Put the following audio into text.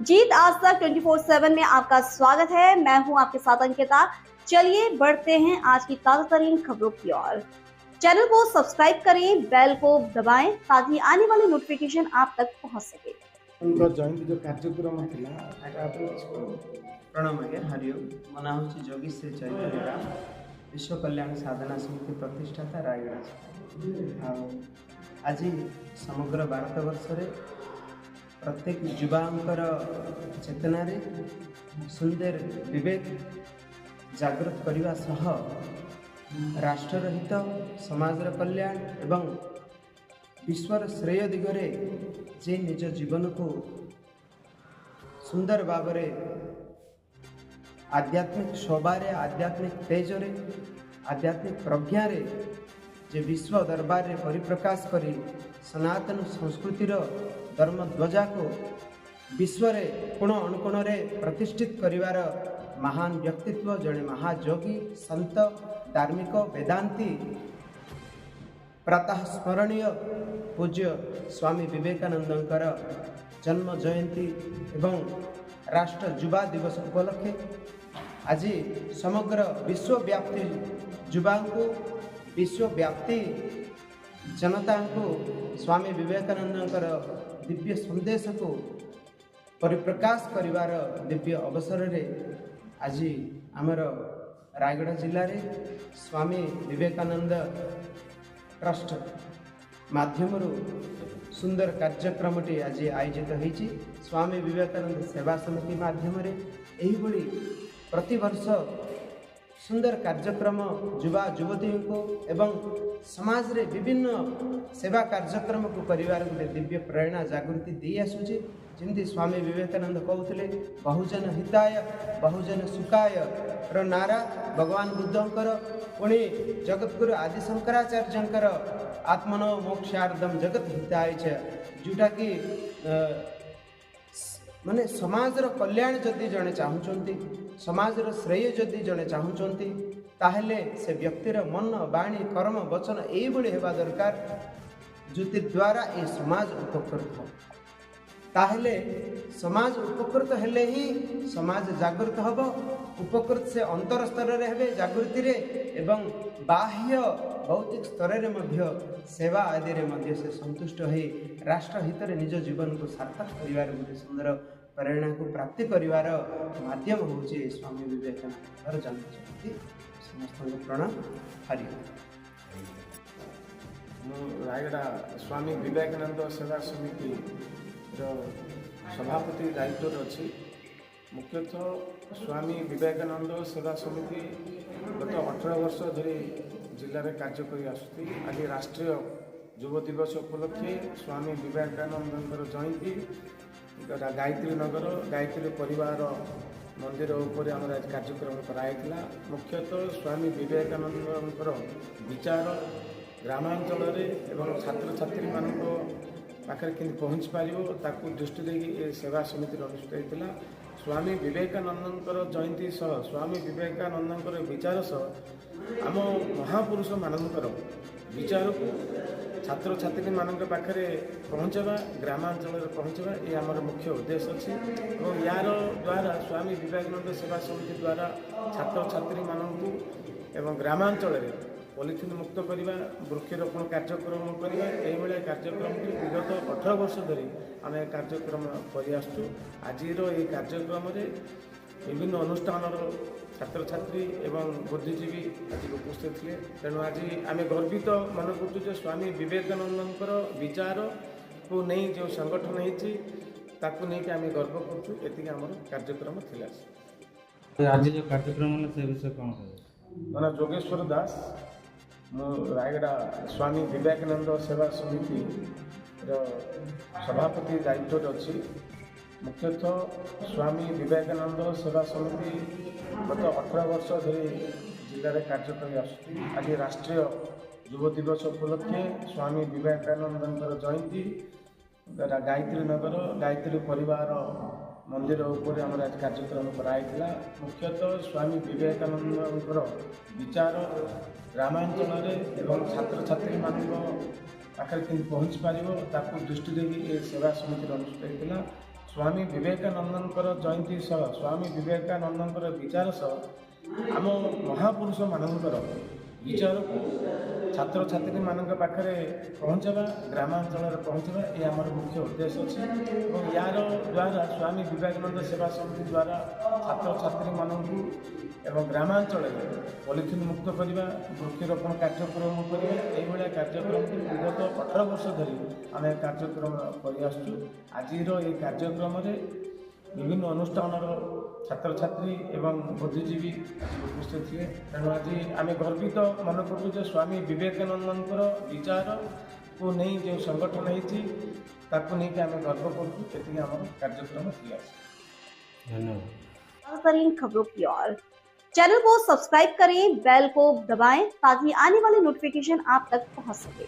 जीत आज तक 24/7 में आपका स्वागत है। मैं हूं आपके साथ अंकिता। चलिए बढ़ते हैं आज की ताजा तरीन खबरों की ओर। चैनल को सब्सक्राइब करें, बेल को दबाएं ताकि आने वाली नोटिफिकेशन आप तक पहुंच सके। उनका जयंती जो कार्यक्रम थिला प्रणाम आज्ञा हरिओम। मो ना हूँ जोगी श्री चैतन्य राम, विश्व कल्याण साधना समिति प्रतिष्ठाता रायगढ़। आज समग्र भारत वर्ष प्रत्येक युवांकर चेतना सुंदर विवेक जागृत करने सह राष्ट्र हित समाजर कल्याण एवं विश्वर श्रेय दिगरे जे निज जीवन को सुंदर भाव आध्यात्मिक शोभारे आध्यात्मिक तेजरे आध्यात्मिक प्रज्ञारे जे विश्व दरबार में परिप्रकाश करी सनातन संस्कृतिर धर्म ध्वजा को विश्व कोण अनुकोण प्रतिष्ठित करिवार महान व्यक्तित्व जड़े महायोगी संत धार्मिक वेदांती प्रातः स्मरणीय पूज्य स्वामी विवेकानंदंकर जन्म जयंती एवं राष्ट्र युवा दिवस उपलक्षे आज समग्र विश्वव्यापी युवा को विश्वव्यापी जनता को स्वामी विवेकानंदंकर दिव्य संदेश को परिप्रकाश करिवार दिव्य अवसर रे आज आमर रायगढ़ जिले में स्वामी विवेकानंद ट्रस्ट माध्यम सुंदर कार्यक्रमटी आज आयोजित होती। स्वामी विवेकानंद सेवा समिति माध्यम यही प्रति वर्ष सुंदर कार्यक्रम युवा युवती को एवं समाज रे विभिन्न सेवा कार्यक्रम को करिवार गोटे दिव्य प्रेरणा जागृति दे आसुची। जमी स्वामी विवेकानंद कहते बहुजन हिताय बहुजन सुखाय रो नारा भगवान बुद्धंकर पुणी जगतगुरु आदि शंकराचार्यंकर आत्मनो मोक्षार्धम जगत हिताय जोटा कि माने समाजर कल्याण जदि जड़े चाहूँगी समाजर श्रेय जदि जड़े चाहूँगी ताहले से व्यक्तिर मन वाणी कर्म वचन यही हेबा दरकार जोति द्वारा ये समाज उपकृत हो। ताहले समाज उपकृत हेले ही समाज जागृत हब। उपकृत से अंतर स्तर रे हेबे जागृति रे एवं बाह्य भौतिक स्तर रे मध्य सेवा आदि रे मध्य से संतुष्ट हो राष्ट्र हित रे निज जीवन को सार्थक करिवार गोटे सुंदर प्रेरणा को प्राप्ति करिवार माध्यम होचे स्वामी विवेकानंद जन्म जयंती। समस्त प्रणाम हरि। रायगढ़ स्वामी विवेकानंद सेवा समिति सभापति दायित्व अच्छी। मुख्यतः स्वामी विवेकानंद सेवा समिति गत 18 वर्ष धरी जिले में कार्य कर आसुती। आज राष्ट्रीय युव दिवस उपलक्षे स्वामी विवेकानंद जयंती गायत्री नगर गायत्री परिवार मंदिर उपर आम आज कार्यक्रम कराइला। मुख्यतः स्वामी विवेकानंद विचार ग्रामांचल एवं छात्र छात्री मान पाखे कि पहुँच पार ताकू दृष्टि देखिए सेवा समिति अनुष्ठित होता। स्वामी विवेकानंद जयंती सह स्वामी विवेकानंद विचार सह आम महापुरुष मानकर विचार को छात्र छात्री मान पाखे पहुँचवा ग्रामांचल पहुँचवा ये आमर मुख्य उद्देश्य अच्छी। और यार द्वारा स्वामी विवेकानंद सेवा समिति द्वारा छात्र छात्री मानू एवं ग्रामांचल पॉलिथिन मुक्त करवा वृक्षरोपण कार्यक्रम करवा यही कार्यक्रम विगत 18 वर्ष धरी आम कार्यक्रम कर आज कार्यक्रम विभिन्न अनुष्ठान छात्र छात्री एवं बुद्धिजीवी आज उपस्थित थे। तेणु आज आम गर्वित मन कर स्वामी विवेकानंद विचार को नहीं जो संगठन होती आम गर्व कर आम कार्यक्रम थिला। आज जो कार्यक्रम से विषय कौन मो ना जोगेश्वर दास मु रायगढ़ स्वामी विवेकानंद सेवा समिति सभापति दायित्व अच्छी। मुख्यतः स्वामी विवेकानंद सेवा समिति गत 18 वर्ष धरी जिले में कार्य कर आसुती। आज राष्ट्रीय युव दिवस उपलक्षे स्वामी विवेकानंद जयंती गायत्री नगर गायत्री परिवार मंदिर उपर आम आज कार्यक्रम कराइला। मुख्यतः स्वामी विवेकानंद विचार ग्रामांचल एवं छात्र छात्री मान पाखे कि पहुँच पार ताकू दृष्टि देखिए सेवा समिति अनुष्ठित होता। स्वामी विवेकानंदर जयंती सह स्वामी विवेकानंदर विचार सह आम महापुरुष मानकर विचार को छात्र छात्री मानक पाखरे पहुँचवा ग्रामांचल पहुँचवा ये आमर मुख्य उद्देश्य अच्छे और यार द्वारा स्वामी विवेकानंद सेवा समिति द्वारा छात्र छात्री मानक एवं ग्रामांचल पॉलिथिन मुक्त करवा वृक्षरोपण कार्यक्रम करवा कार्यक्रम को विगत 18 वर्ष धरी आम कार्यक्रम कर आज ये कार्यक्रम विभिन्न अनुष्ठान छात्र छात्री एवं बुद्धिजीवी उपस्थित थे तेणु आज आम गर्वित मन करूँ स्वामी विवेकानंदर विचार को नहीं जो संगठन होती आम गर्व करूँ आम कार्यक्रम किया। धन्यवाद। तरीन खबरों की ओर चैनल को सब्सक्राइब करें, बेल को दबाएं ताकि आने वाली नोटिफिकेशन आप तक पहुंच सके।